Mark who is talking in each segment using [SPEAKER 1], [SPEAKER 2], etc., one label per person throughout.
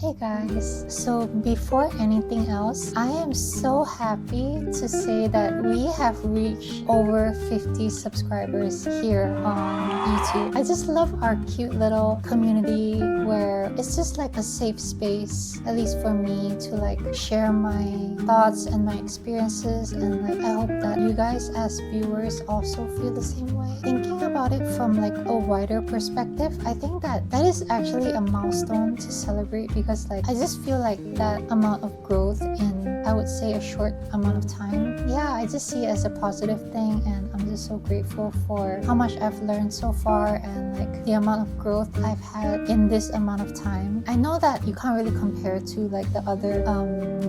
[SPEAKER 1] Hey guys, so before anything else, I am so happy to say that we have reached over 50 subscribers here on YouTube. I just love our cute little community where it's just like a safe space, at least for me, to like share my thoughts and my experiences, and like I hope that you guys as viewers also feel the same way. Thinking about it from like a wider perspective, I think that is actually a milestone to celebrate, because like I just feel like that amount of growth in, I would say, a short amount of time, yeah, I just see it as a positive thing, and I'm just so grateful for how much I've learned so far and like the amount of growth I've had in this amount of time. I know that you can't really compare to like the other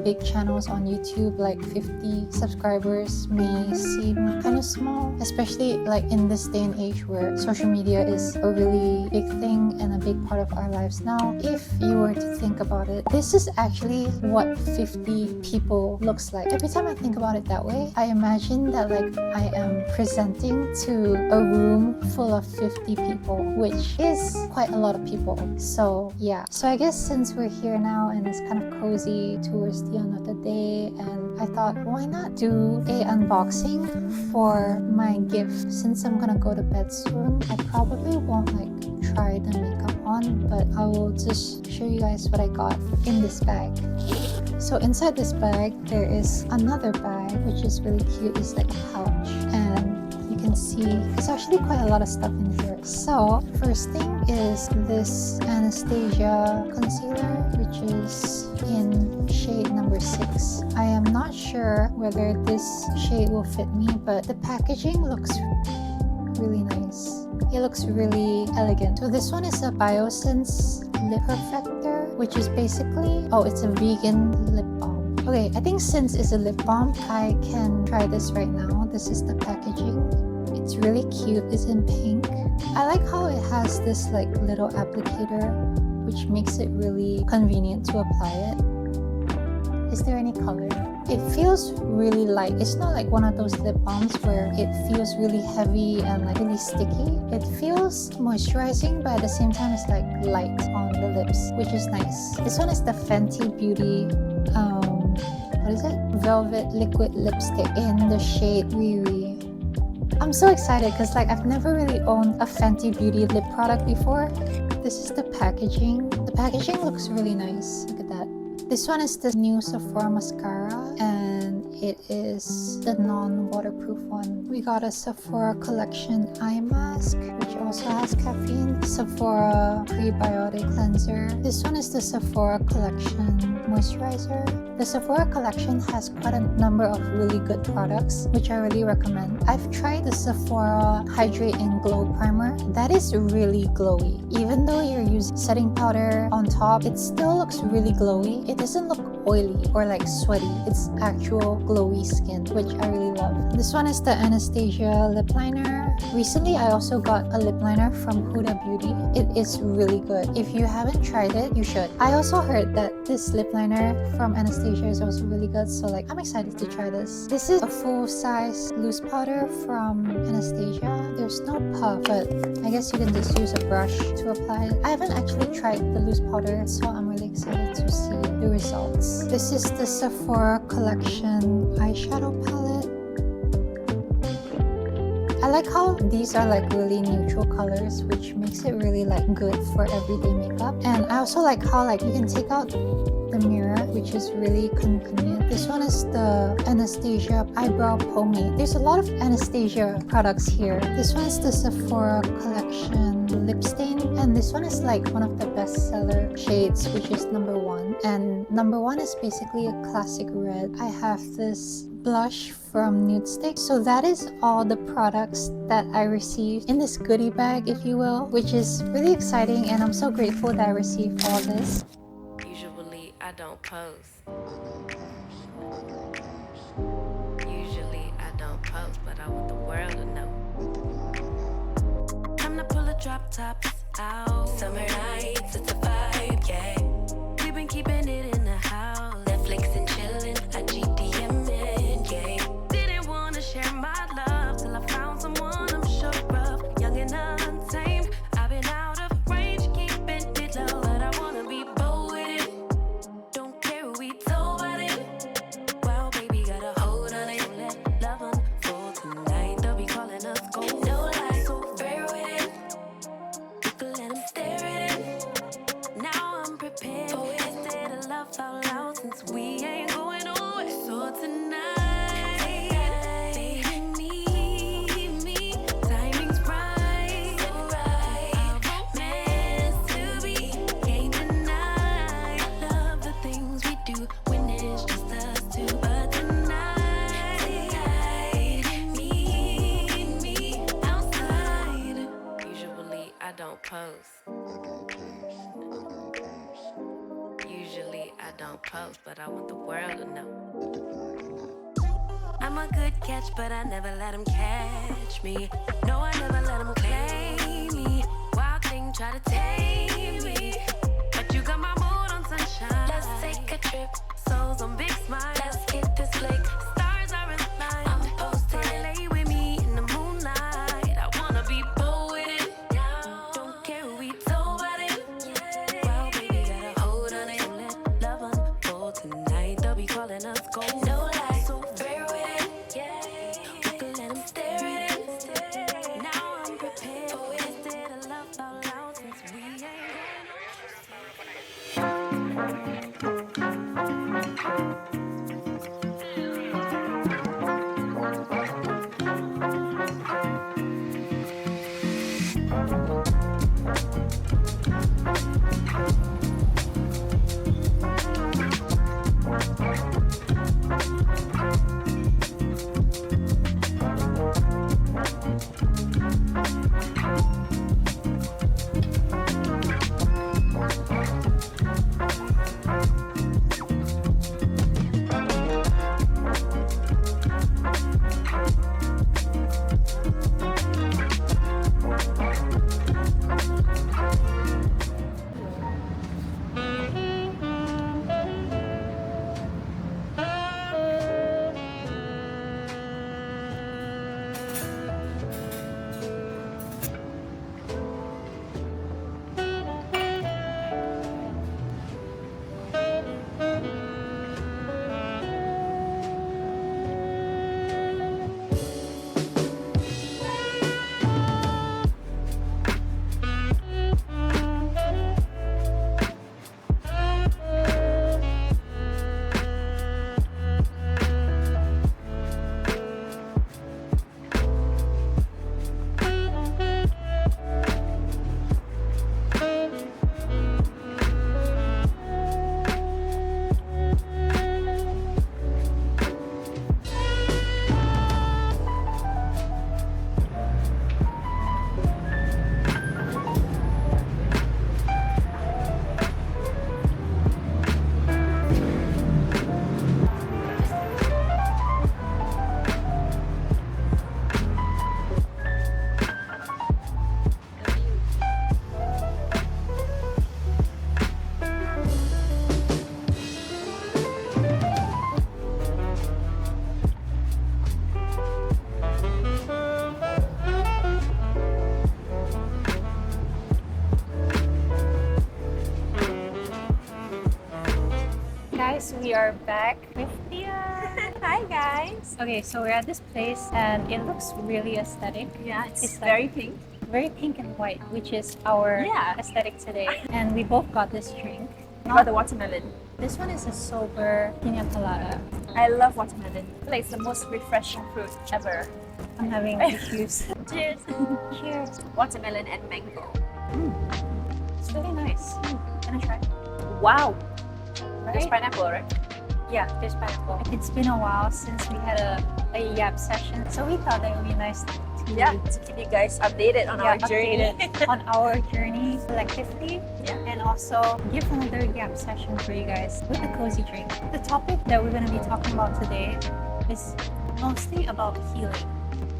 [SPEAKER 1] big channels on YouTube. Like 50 subscribers may seem kind of small, especially like in this day and age where social media is a really big thing and a big part of our lives now. If you were to think about it, this is actually what 50 people looks like. Every time I think about it that way, I imagine that like I am presenting to a room full of 50 people, which is quite a lot of people. So yeah, so I guess since we're here now and it's kind of cozy towards the end of the day, and I thought, why not do a unboxing for my gift? Since I'm gonna go to bed soon, I probably won't like try the makeup on, but I will just show you guys what I got in this bag. So inside this bag there is another bag, which is really cute. It's like a pouch, and you can see there's actually quite a lot of stuff in here. So first thing is this Anastasia concealer, which is in shade number 6. I am not sure whether this shade will fit me, but the packaging looks really nice. It looks really elegant. So this one is a Biosense Lip Perfector, which is basically, oh, it's a vegan lip balm. Okay, I think since it's a lip balm, I can try this right now. This is the packaging. It's really cute. It's in pink. I like how it has this like little applicator, which makes it really convenient to apply it. Is there any color? It feels really light. It's not like one of those lip balms where it feels really heavy and like really sticky. It feels moisturizing, but at the same time it's like light on the lips, which is nice. This one is the Fenty Beauty what is it? Velvet Liquid Lipstick in the shade Riri. I'm so excited because like I've never really owned a Fenty Beauty lip product before. This is the packaging. The packaging looks really nice. Look at that. This one is the new Sephora mascara, and it is the non-waterproof one. We got a Sephora Collection eye mask, which also has caffeine. Sephora prebiotic cleanser. This one is the Sephora Collection moisturizer. The Sephora Collection has quite a number of really good products, which I really recommend. I've tried the Sephora Hydrate and Glow Primer. That is really glowy. Even though you're using setting powder on top, it still looks really glowy. It doesn't look oily or like sweaty. It's actual glowy skin, which I really love. This one is the Anastasia lip liner. Recently, I also got a lip liner from Huda Beauty. It is really good. If you haven't tried it, you should. I also heard that this lip liner from Anastasia is also really good, so like I'm excited to try this. This is a full-size loose powder from Anastasia. There's no puff, but I guess you can just use a brush to apply it. I haven't actually tried the loose powder, so I'm really excited to see the results. This is the Sephora Collection eyeshadow palette. I like how these are like really neutral colors, which makes it really like good for everyday makeup. And I also like how like you can take out the mirror, which is really convenient. This one is the Anastasia eyebrow pomade. There's a lot of Anastasia products here. This one is the Sephora Collection lip stain, and this one is like one of the bestseller shades, which is number 1. And number 1 is basically a classic red. I have this blush from Nude Stick. So that is all the products that I received in this goodie bag, if you will, which is really exciting, and I'm so grateful that I received all this.
[SPEAKER 2] Usually I don't post. Usually I don't post, but I want the world to know. Time to pull a drop top out. Summer nights, it's a vibe, yeah. We've been keeping it in the house. Netflix and chillin', I GDM'in', yeah. Didn't wanna share my love till I found someone I'm sure of. Young and untamed, I've been out of range, keeping it low, but I wanna be bold with it. I don't post, but I want the world to know. I'm a good catch, but I never let them catch me. No, I never let them claim me. Wild thing try to tame me, but you got my mood on sunshine. Let's take a trip, souls on big smiles. Let's hit this lake, stars are in line. I'm posted, lay with me in the moonlight. I wanna be bold with it. Don't care who we told about it. Well, baby, got a hold on it. Let love unfold tonight. They'll be calling us gold. No lie, so fair with it. We can let them stare at it. Now I'm prepared for it. Instead of love out loud since we ain't.
[SPEAKER 1] Guys, we are back with Tia.
[SPEAKER 3] Hi guys.
[SPEAKER 1] Okay, so we're at this place and it looks really aesthetic.
[SPEAKER 3] Yeah, it's
[SPEAKER 1] It's
[SPEAKER 3] very pink.
[SPEAKER 1] Very pink and white, which is our
[SPEAKER 3] Yeah.
[SPEAKER 1] aesthetic today. And we both got this drink.
[SPEAKER 3] We got the watermelon.
[SPEAKER 1] This one is a sober pina colada.
[SPEAKER 3] I love watermelon. Like, it's the most refreshing fruit ever.
[SPEAKER 1] I'm having the juice.
[SPEAKER 3] Cheers.
[SPEAKER 1] Cheers.
[SPEAKER 3] Watermelon and mango.
[SPEAKER 1] It's really nice. Can I try?
[SPEAKER 3] Wow.
[SPEAKER 1] Right?
[SPEAKER 3] There's pineapple, right?
[SPEAKER 1] Yeah, there's pineapple. It's been a while since we had a yap session, so we thought that it would be nice to
[SPEAKER 3] Yeah, to keep you guys updated on our journey.
[SPEAKER 1] updated on our journey collectively,
[SPEAKER 3] Yeah.
[SPEAKER 1] and also give another yap session for you guys with a cozy drink. The topic that we're going to be talking about today is mostly about healing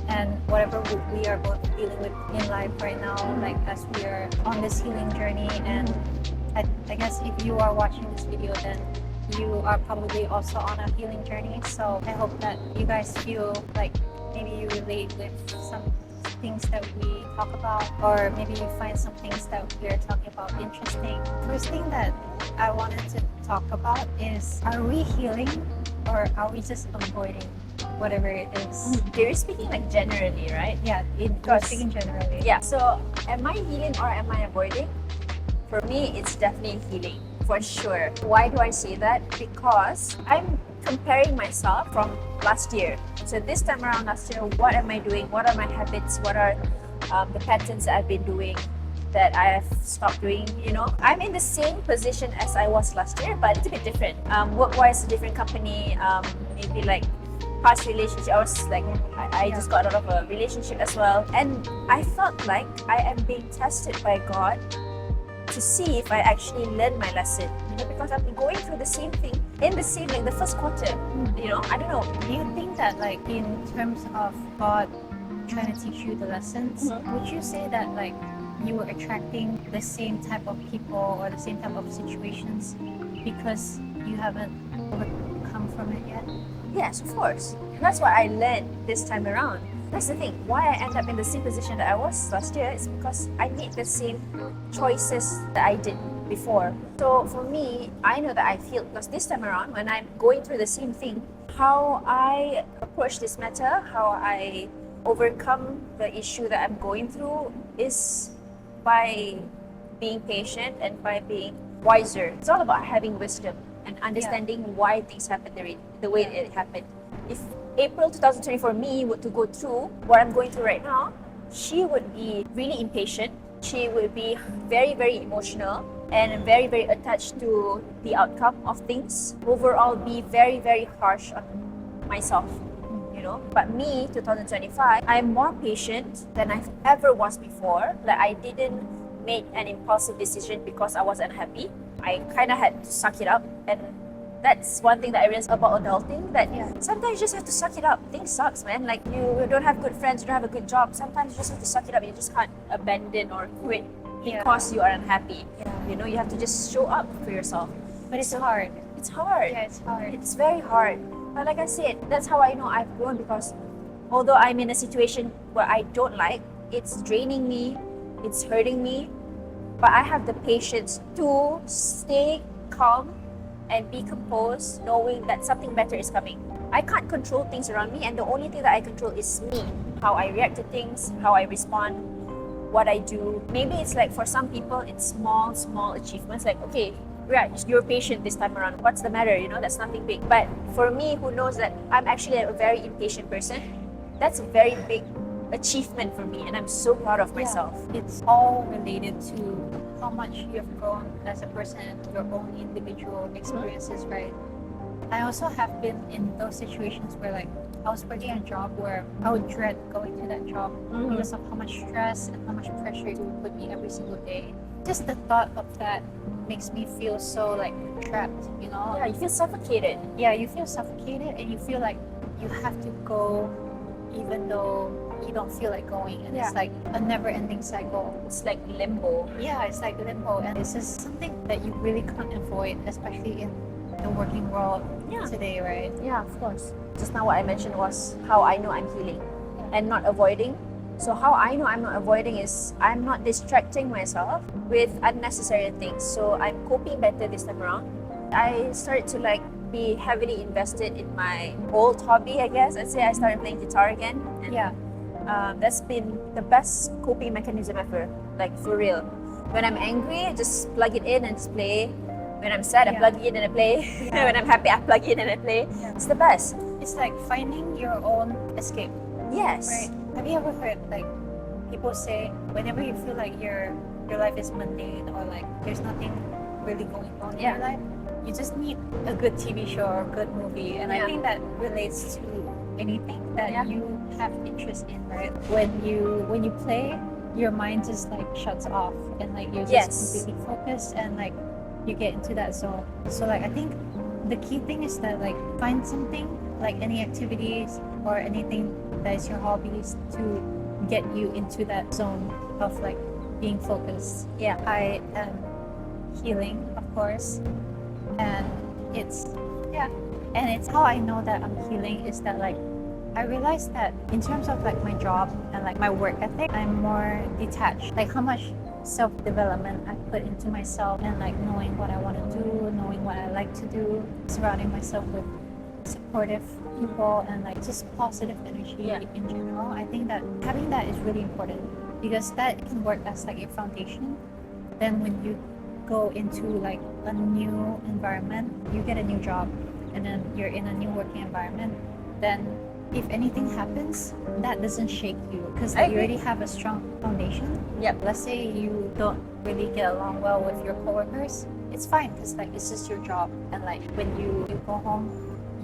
[SPEAKER 1] and whatever we are both dealing with in life right now, like as we are on this healing journey. And I guess if you are watching this video, then you are probably also on a healing journey. So I hope that you guys feel like maybe you relate with some things that we talk about, or maybe you find some things that we are talking about interesting. First thing that I wanted to talk about is, are we healing or are we just avoiding whatever it is?
[SPEAKER 3] You're speaking like generally, right?
[SPEAKER 1] Yeah, we're
[SPEAKER 3] Because-
[SPEAKER 1] speaking generally.
[SPEAKER 3] Yeah. So, am I healing or am I avoiding? For me, it's definitely healing, for sure. Why do I say that? Because I'm comparing myself from last year. So this time around last year, what am I doing? What are my habits? What are the patterns that I've been doing that I have stopped doing? You know, I'm in the same position as I was last year, but it's a bit different. Work-wise, a different company. Maybe like past relationship. I was like, I just got out of a relationship as well, and I felt like I am being tested by God to see if I actually learn my lesson. You but because I've been going through the same thing in the same, like the first quarter. You know, I don't know.
[SPEAKER 1] Do you think that, like, in terms of God trying to teach you the lessons, would you say that, like, you were attracting the same type of people or the same type of situations because you haven't overcome from it yet?
[SPEAKER 3] Yes, of course. That's what I learned this time around. That's the thing. Why I end up in the same position that I was last year is because I made the same choices that I did before. So for me, I know that I feel, because this time around, when I'm going through the same thing, how I approach this matter, how I overcome the issue that I'm going through is by being patient and by being wiser. It's all about having wisdom and understanding why things happen the way it happened. If April 2024 me were to go through what I'm going through right now, she would be really impatient. She would be very, very emotional and very, very attached to the outcome of things. Overall, be very, very harsh on myself. You know, but me, 2025, I'm more patient than I've ever was before. Like, I didn't make an impulsive decision because I was unhappy. I kind of had to suck it up, and that's one thing that I realized about adulting, that sometimes you just have to suck it up. Things sucks, man. Like, you don't have good friends, you don't have a good job. Sometimes you just have to suck it up. You just can't abandon or quit because you are unhappy. You know, you have to just show up for yourself.
[SPEAKER 1] But it's hard.
[SPEAKER 3] It's hard.
[SPEAKER 1] Yeah, it's hard.
[SPEAKER 3] It's very hard. But like I said, that's how I know I've grown, because although I'm in a situation where I don't like, it's draining me, it's hurting me, but I have the patience to stay calm and be composed, knowing that something better is coming. I can't control things around me, and the only thing that I control is me. How I react to things, how I respond, what I do. Maybe it's like, for some people, it's small achievements. Like, okay, you're patient this time around. What's the matter? You know, that's nothing big. But for me, who knows that I'm actually a very impatient person, that's a very big achievement for me, and I'm so proud of myself.
[SPEAKER 1] It's all related to how much you have grown as a person, your own individual experiences, right? I also have been in those situations where, like, I was working a job where I would dread going to that job because of how much stress and how much pressure it would put me every single day. Just the thought of that makes me feel so, like, trapped, you know?
[SPEAKER 3] Yeah, you feel suffocated.
[SPEAKER 1] Yeah, you feel suffocated, and you feel like you have to go even though you don't feel like going, and it's like a never-ending cycle.
[SPEAKER 3] It's like limbo.
[SPEAKER 1] Yeah, it's like limbo, and this is something that you really can't avoid, especially in the working world today, right?
[SPEAKER 3] Yeah, of course. Just now what I mentioned was how I know I'm healing and not avoiding. So how I know I'm not avoiding is I'm not distracting myself with unnecessary things. So I'm coping better this time around. I started to, like, be heavily invested in my old hobby, I guess. I'd say I started playing guitar again. And that's been the best coping mechanism ever, like, for real. When I'm angry, I just plug it in and just play. When I'm sad, I plug it in and I play. When I'm happy, I plug it in and I play. It's the best.
[SPEAKER 1] It's like finding your own escape.
[SPEAKER 3] Yes.
[SPEAKER 1] Right? Have you ever heard, like, people say whenever you feel like your life is mundane, or like there's nothing really going on in your life, you just need a good TV show or a good movie, and I think that relates to anything that you have interest in, right? When you play, your mind just, like, shuts off, and, like, you're just completely focused, and, like, you get into that zone. So, like, I think the key thing is that, like, find something, like any activities or anything that is your hobbies, to get you into that zone of, like, being focused. I am healing, of course, and it's how I know that I'm healing is that, like, I realized that in terms of, like, my job and, like, my work ethic, I'm more detached. Like, how much self-development I put into myself, and, like, knowing what I want to do, knowing what I like to do, surrounding myself with supportive people, and, like, just positive energy in general. I think that having that is really important, because that can work as, like, a foundation. Then when you go into, like, a new environment, you get a new job, and then you're in a new working environment, then if anything happens, that doesn't shake you, because, like, you already have a strong foundation. Let's say you don't really get along well with your coworkers, it's fine, because, like, it's just your job, and, like, when you go home,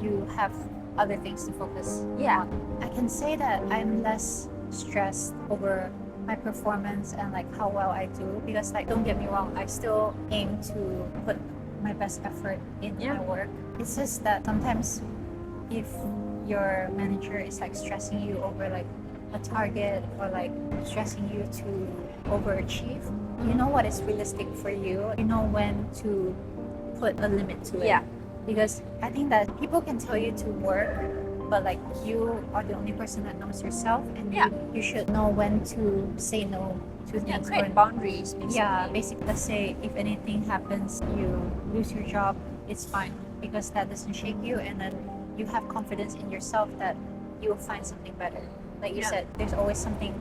[SPEAKER 1] you have other things to focus on. I can say that I'm less stressed over my performance and, like, how well I do, because, like, don't get me wrong, I still aim to put my best effort in
[SPEAKER 3] Yeah.
[SPEAKER 1] my work. It's just that sometimes if your manager is like stressing you over like a target or like stressing you to overachieve, you know what is realistic for you. You know when to put a limit to it.
[SPEAKER 3] Yeah.
[SPEAKER 1] Because I think that people can tell you to work, but like you are the only person that knows yourself, and
[SPEAKER 3] Yeah.
[SPEAKER 1] you should know when to say no to
[SPEAKER 3] Yeah,
[SPEAKER 1] things.
[SPEAKER 3] create boundaries, basically.
[SPEAKER 1] Yeah, basically, let's say if anything happens, you lose your job, it's fine because that doesn't shake you, and then you have confidence in yourself that you will find something better. Like you
[SPEAKER 3] Yeah.
[SPEAKER 1] said, there's always something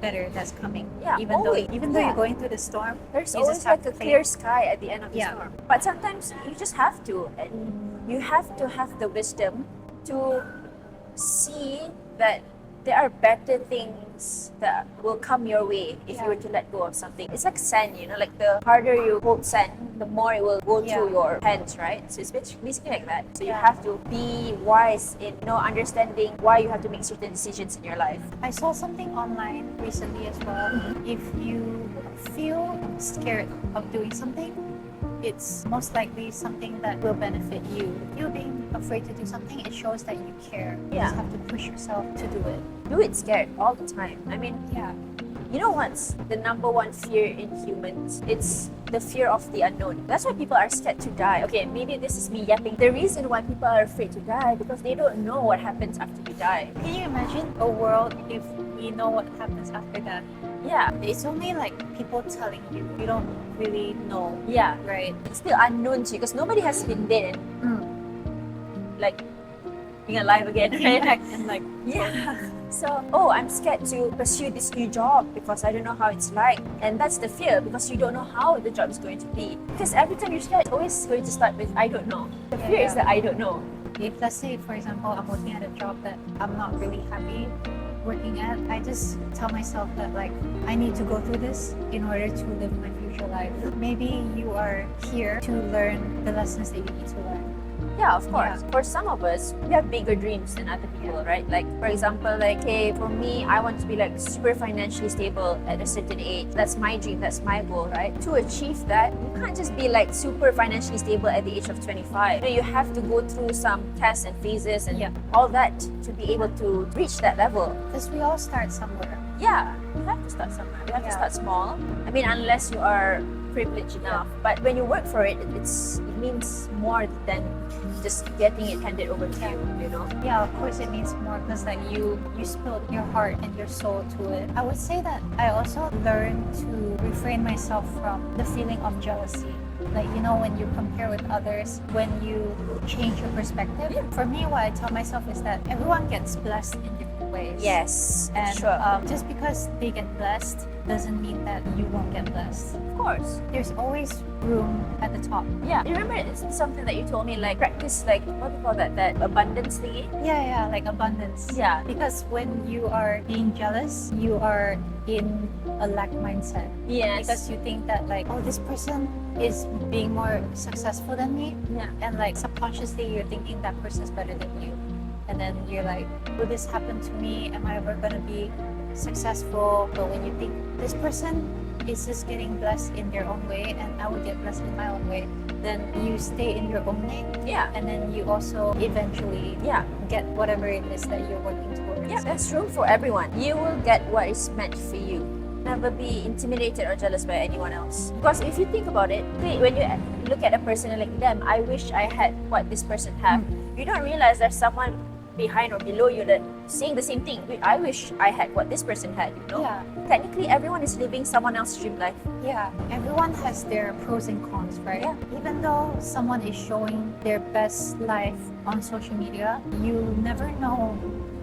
[SPEAKER 1] better that's coming.
[SPEAKER 3] Yeah,
[SPEAKER 1] even
[SPEAKER 3] always.
[SPEAKER 1] though even though
[SPEAKER 3] Yeah.
[SPEAKER 1] you're going through the storm,
[SPEAKER 3] There's
[SPEAKER 1] you
[SPEAKER 3] always
[SPEAKER 1] just have
[SPEAKER 3] like a
[SPEAKER 1] to play-
[SPEAKER 3] clear sky at the end of the
[SPEAKER 1] Yeah.
[SPEAKER 3] storm. But sometimes you just have to, and you have to have the wisdom to see that there are better things that will come your way if
[SPEAKER 1] Yeah.
[SPEAKER 3] you were to let go of something. It's like sand, you know, like the harder you hold sand, the more it will go
[SPEAKER 1] Yeah.
[SPEAKER 3] through your hands, right? So it's basically like that. So you
[SPEAKER 1] Yeah.
[SPEAKER 3] have to be wise in understanding why you have to make certain decisions in your life.
[SPEAKER 1] I saw something online recently as well. If you feel scared of doing something, it's most likely something that will benefit you. You being afraid to do something, it shows that you care. You
[SPEAKER 3] Yeah.
[SPEAKER 1] just have to push yourself to do it.
[SPEAKER 3] Do it scared all the time. I mean,
[SPEAKER 1] Yeah.
[SPEAKER 3] you know what's the number one fear in humans? It's the fear of the unknown. That's why people are scared to die. Okay, maybe this is me yapping. The reason why people are afraid to die because they don't know what happens after we die.
[SPEAKER 1] Can you imagine a world if we know what happens after that?
[SPEAKER 3] Yeah,
[SPEAKER 1] It's only like people telling you. You don't really know,
[SPEAKER 3] yeah.
[SPEAKER 1] right?
[SPEAKER 3] It's still unknown to you because nobody has been dead and like being alive again, right?
[SPEAKER 1] And like,
[SPEAKER 3] Yeah. So, I'm scared to pursue this new job because I don't know how it's like. And that's the fear because you don't know how the job is going to be. Because every time you're scared, it's always going to start with, I don't know. The fear is
[SPEAKER 1] Yeah.
[SPEAKER 3] that I don't know.
[SPEAKER 1] if let's say, for example, I'm working at a job that I'm not really happy working at, I just tell myself that like I need to go through this in order to live my future life. Maybe you are here to learn the lessons that you need to learn.
[SPEAKER 3] Yeah, of course.
[SPEAKER 1] Yeah.
[SPEAKER 3] For some of us, we have bigger dreams than other people, right? Like, for example, like, hey, for me, I want to be like super financially stable at a certain age. That's my dream. That's my goal, right? To achieve that, you can't just be like super financially stable at the age of 25. You have to go through some tests and phases and
[SPEAKER 1] Yeah.
[SPEAKER 3] all that to be able to reach that level.
[SPEAKER 1] Because we all start somewhere.
[SPEAKER 3] Yeah, you have to start somewhere. You have to
[SPEAKER 1] Yeah.
[SPEAKER 3] start small. I mean, unless you are privileged enough. But when you work for it, it means more than just getting it handed over to you, you know?
[SPEAKER 1] Yeah, of course it means more because like you spilled your heart and your soul to it. I would say that I also learned to refrain myself from the feeling of jealousy. Like, you know, when you compare with others, when you change your perspective. For me, what I tell myself is that everyone gets blessed in different ways.
[SPEAKER 3] Yes,
[SPEAKER 1] And
[SPEAKER 3] sure.
[SPEAKER 1] just because they get blessed doesn't mean that you won't get blessed.
[SPEAKER 3] Of course.
[SPEAKER 1] There's always room at the top.
[SPEAKER 3] Yeah. You remember it's something that you told me, like practice like what do you call that abundance thingy?
[SPEAKER 1] Yeah, like abundance.
[SPEAKER 3] Yeah.
[SPEAKER 1] Because when you are being jealous, you are in a lack mindset.
[SPEAKER 3] Yes.
[SPEAKER 1] Because you think that like, oh, this person is being more successful than me.
[SPEAKER 3] Yeah.
[SPEAKER 1] And like subconsciously you're thinking that person's better than you. And then you're like, will this happen to me? Am I ever gonna be successful? But when you think this person is just getting blessed in their own way and I will get blessed in my own way, then you stay in your own lane.
[SPEAKER 3] Yeah.
[SPEAKER 1] And then you also eventually
[SPEAKER 3] Yeah.
[SPEAKER 1] get whatever it is that you're working towards.
[SPEAKER 3] Yeah, that's room for everyone. You will get what is meant for you. Never be intimidated or jealous by anyone else. Because if you think about it, when you look at a person and like, damn, I wish I had what this person have. You don't realize there's someone behind or below you that saying the same thing. I wish I had what this person had, you know?
[SPEAKER 1] Yeah.
[SPEAKER 3] Technically, everyone is living someone else's dream life.
[SPEAKER 1] Yeah, everyone has their pros and cons, right?
[SPEAKER 3] Yeah.
[SPEAKER 1] Even though someone is showing their best life on social media, you never know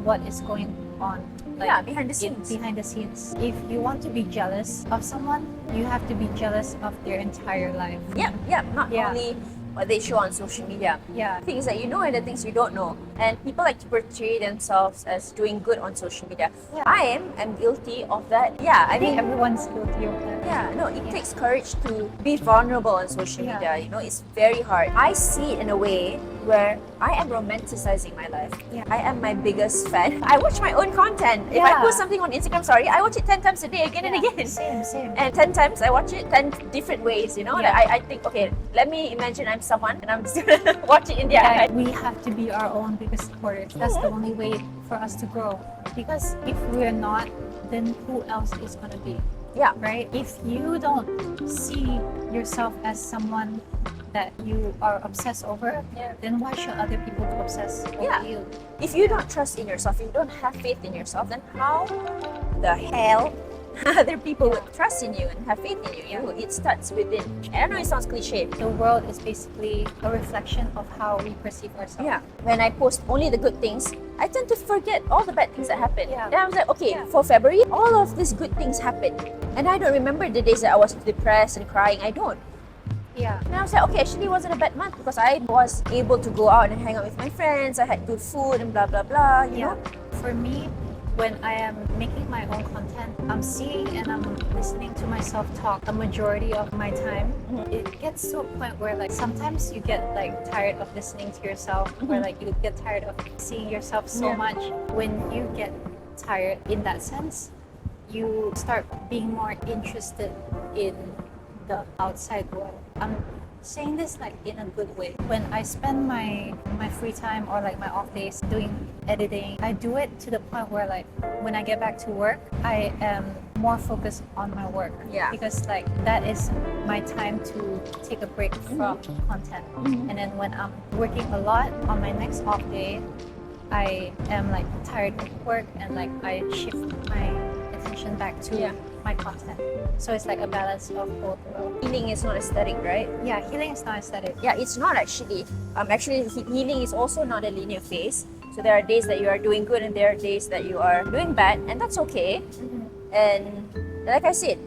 [SPEAKER 1] what is going on.
[SPEAKER 3] Yeah, behind the scenes.
[SPEAKER 1] Behind the scenes. If you want to be jealous of someone, you have to be jealous of their entire life.
[SPEAKER 3] Yeah, not
[SPEAKER 1] Yeah.
[SPEAKER 3] only what they show on social media.
[SPEAKER 1] Yeah.
[SPEAKER 3] Things that you know and the things you don't know. And people like to portray themselves as doing good on social media.
[SPEAKER 1] Yeah.
[SPEAKER 3] I am guilty of that. Yeah,
[SPEAKER 1] I
[SPEAKER 3] I
[SPEAKER 1] think
[SPEAKER 3] mean,
[SPEAKER 1] everyone's guilty of that.
[SPEAKER 3] yeah, no, it takes courage to be vulnerable on social
[SPEAKER 1] Yeah.
[SPEAKER 3] media. You know, it's very hard. I see it in a way where I am romanticizing my life.
[SPEAKER 1] Yeah.
[SPEAKER 3] I am my biggest fan. I watch my own content. If I
[SPEAKER 1] Yeah.
[SPEAKER 3] post something on Instagram story, I watch it 10 times a day, again and again.
[SPEAKER 1] Same.
[SPEAKER 3] And 10 times I watch it 10 different ways, you know?
[SPEAKER 1] Yeah.
[SPEAKER 3] Like I think, okay, let me imagine I'm someone and I'm just gonna watch it in their
[SPEAKER 1] Yeah,
[SPEAKER 3] eyes.
[SPEAKER 1] we have to be our own biggest supporters. That's the only way for us to grow. Because if we're not, then who else is going to be?
[SPEAKER 3] Yeah.
[SPEAKER 1] Right? If you don't see yourself as someone that you are obsessed over, then why should other people obsess over
[SPEAKER 3] Yeah.
[SPEAKER 1] you?
[SPEAKER 3] If you don't trust in yourself, if you don't have faith in yourself, then how the hell other people would trust in you and have faith in you? It starts within. I know it sounds cliche.
[SPEAKER 1] The world is basically a reflection of how we perceive ourselves.
[SPEAKER 3] Yeah. When I post only the good things, I tend to forget all the bad things that happen.
[SPEAKER 1] Yeah.
[SPEAKER 3] Then I was like, okay, for February, all of these good things happened. And I don't remember the days that I was depressed and crying. I don't.
[SPEAKER 1] Yeah.
[SPEAKER 3] And I was like, okay, actually it wasn't a bad month because I was able to go out and hang out with my friends. I had good food and blah, blah, blah, you know?
[SPEAKER 1] For me, when I am making my own content, I'm seeing and I'm listening to myself talk a majority of my time. It gets to a point where like sometimes you get like tired of listening to yourself, or like you get tired of seeing yourself so much. When you get tired in that sense, you start being more interested in the outside world. I'm saying this like in a good way. When I spend my free time or like my off days doing editing, I do it to the point where like when I get back to work, I am more focused on my work.
[SPEAKER 3] Yeah.
[SPEAKER 1] Because like that is my time to take a break from content. And then when I'm working a lot on my next off day, I am like tired of work and like I shift my attention back to my content. So it's like a balance of both worlds.
[SPEAKER 3] Healing is not aesthetic, right?
[SPEAKER 1] Yeah, healing is not aesthetic.
[SPEAKER 3] Yeah, it's not actually. Actually, healing is also not a linear phase. So there are days that you are doing good and there are days that you are doing bad, and that's okay. And like I said,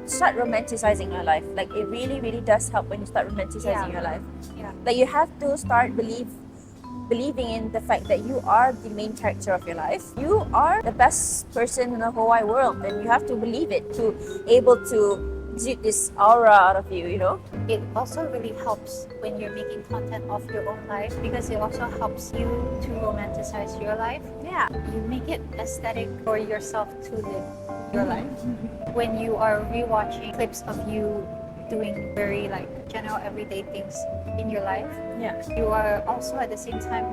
[SPEAKER 3] start romanticizing your life. Like it really, really does help when you start romanticizing your life.
[SPEAKER 1] Yeah.
[SPEAKER 3] Like you have to start believing in the fact that you are the main character of your life. You are the best person in the whole wide world, and you have to believe it to able to exude this aura out of you, you know?
[SPEAKER 1] It also really helps when you're making content of your own life, because it also helps you to romanticize your life.
[SPEAKER 3] Yeah.
[SPEAKER 1] You make it aesthetic for yourself to live your life. When you are rewatching clips of you doing very like general everyday things in your life, you are also at the same time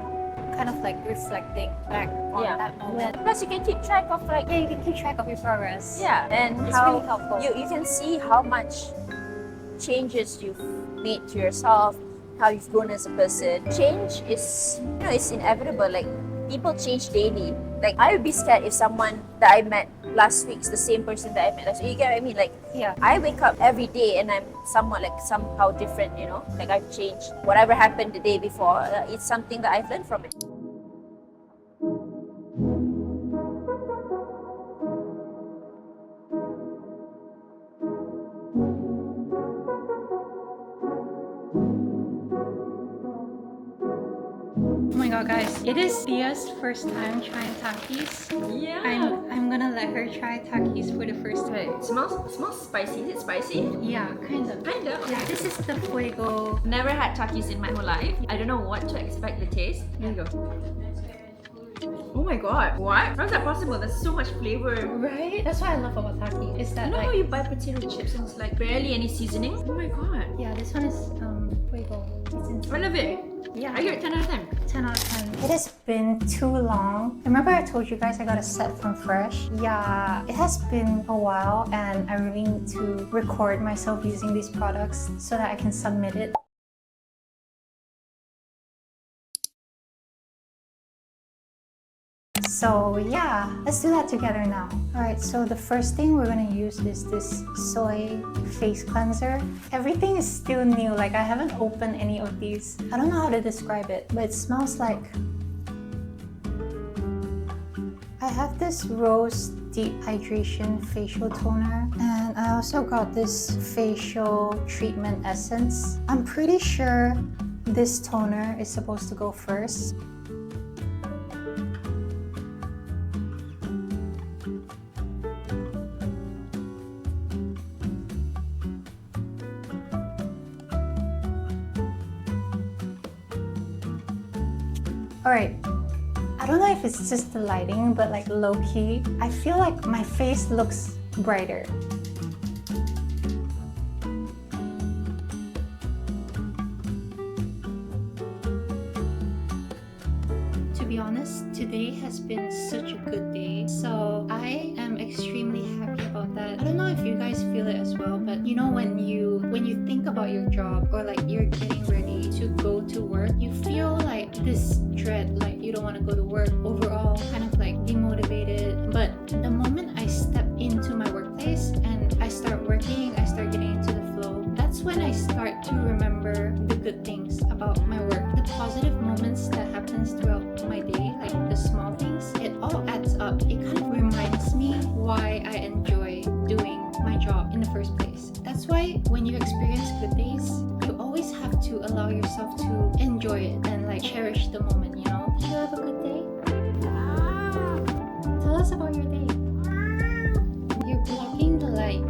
[SPEAKER 1] kind of like reflecting back on that moment.
[SPEAKER 3] Plus you can keep track of like
[SPEAKER 1] You can keep track of your progress.
[SPEAKER 3] and
[SPEAKER 1] It's
[SPEAKER 3] how
[SPEAKER 1] really helpful.
[SPEAKER 3] you can see how much changes you've made to yourself, how you've grown as a person. Change is, it's inevitable. Like people change daily. Like I would be scared if someone that I met last week is the same person that I met last week. You get what I mean? Like I wake up every day and I'm somewhat like somehow different, you know? Like I've changed. Whatever happened the day before, it's something that I've learned from it.
[SPEAKER 1] Oh my god, guys, it is Thea's first time trying Takis.
[SPEAKER 3] Yeah.
[SPEAKER 1] I'm gonna let her try Takis for the first time.
[SPEAKER 3] Right. Smells spicy. Is it spicy?
[SPEAKER 1] Yeah, kind of.
[SPEAKER 3] Kinda.
[SPEAKER 1] Yeah, this is the Fuego.
[SPEAKER 3] Never had Takis in my whole life. I don't know what to expect the taste. Here you go. Oh my god. What? How is that possible? There's so much flavor.
[SPEAKER 1] Right? That's what I love about Taki. Is that
[SPEAKER 3] You know
[SPEAKER 1] like
[SPEAKER 3] how you buy potato chips and it's like barely any seasoning? Oh my god.
[SPEAKER 1] yeah, this one is Fuego. It's in
[SPEAKER 3] I love it.
[SPEAKER 1] yeah.
[SPEAKER 3] I give it 10 out of 10.
[SPEAKER 1] 10 out of 10. It has been too long. Remember I told you guys I got a set from Fresh? Yeah, it has been a while and I really need to record myself using these products so that I can submit it. So yeah, let's do that together now. Alright, so the first thing we're gonna use is this soy face cleanser. Everything is still new, like I haven't opened any of these. I don't know how to describe it, but it smells like... I have this Rose Deep Hydration Facial Toner, and I also got this Facial Treatment Essence. I'm pretty sure this toner is supposed to go first. Alright, I don't know if it's just the lighting, but like low-key, I feel like my face looks brighter. To be honest, today has been such a good day, so I am extremely happy about that. I don't know if you guys feel it as well, but you know when you think about your job or like you're getting ready to go to work, you feel like this dread, like you don't want to go to work, overall kind of like demotivated. But the moment I step into my workplace and I start working, I start getting into the flow, that's when I start to remember the good things about my work, the positive moments that happens throughout my day, like the small things. It all adds up. It kind of reminds me why I enjoy doing my job in the first place. That's why when you experience good days, you always have to allow yourself to enjoy it and like cherish the moment, you know? Did you have a good day? Tell us about your day. You're blocking the light.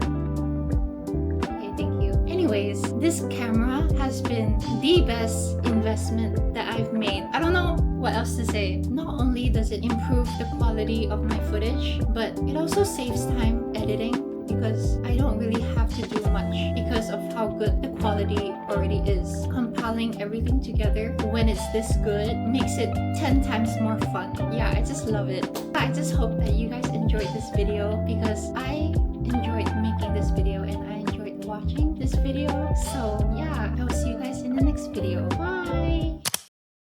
[SPEAKER 1] Okay, thank you. Anyways, this camera has been the best investment that I've made. I don't know what else to say. Not only does it improve the quality of my footage, but it also saves time editing because I don't really have to do much because of how good the quality already is. Compiling everything together when it's this good makes it 10 times more fun. Yeah, I just love it. I just hope that you guys enjoyed this video because I enjoyed making this video and I enjoyed watching this video. So yeah, I will see you guys in the next video. Bye!